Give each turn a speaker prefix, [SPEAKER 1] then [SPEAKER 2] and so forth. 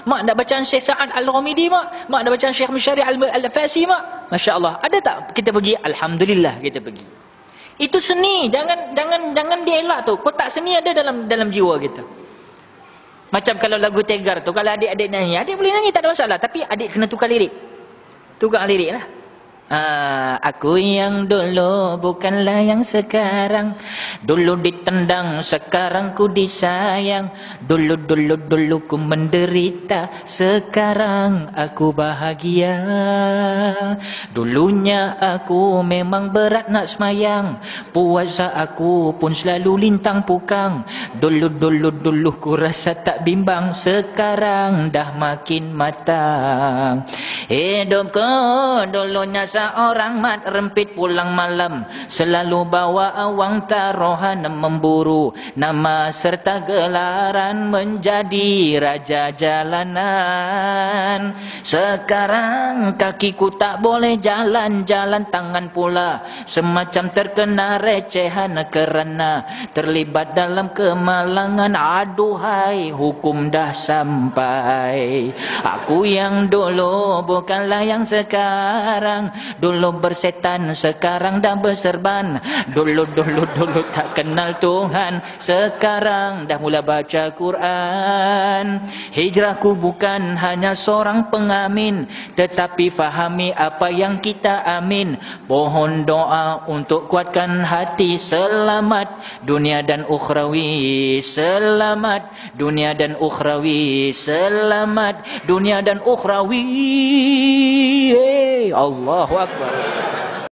[SPEAKER 1] Mak dah bacaan Syekh Sa'ad Al-Ghamidi, mak dah bacaan Syekh Musyari Al-Fasi, mak. Masya Allah. Ada tak kita pergi? Alhamdulillah kita pergi. Itu seni. Jangan dielak tu. Kotak seni ada dalam jiwa kita. Macam kalau lagu Tegar tu, kalau adik-adik nyanyi, adik boleh nyanyi, tak ada masalah. Tapi adik kena tukar lirik. Tukar lirik lah. Aku yang dulu bukanlah yang sekarang. Dulu ditendang, sekarang ku disayang. Dulu ku menderita, sekarang aku bahagia. Dulunya aku memang berat nak semayang, puasa aku pun selalu lintang pukang. Dulu ku rasa tak bimbang, sekarang dah makin matang. Hidupku dulunya seorang mat rempit pulang malam, selalu bawa awang taruhan memburu nama serta gelaran menjadi raja jalanan. Sekarang kakiku tak boleh jalan-jalan tangan pula, semacam terkena recehan kerana terlibat dalam kemalangan. Aduhai, hukum dah sampai. Aku yang dulu bukanlah yang sekarang. Dulu bersetan, sekarang dah berserban. Dulu tak kenal Tuhan, sekarang dah mula baca Quran. Hijrahku bukan hanya seorang pengamin, tetapi fahami apa yang kita amin. Pohon doa untuk kuatkan hati. Selamat dunia dan ukhrawi, selamat dunia dan ukhrawi, selamat dunia dan ukhrawi. Allahu Akbar.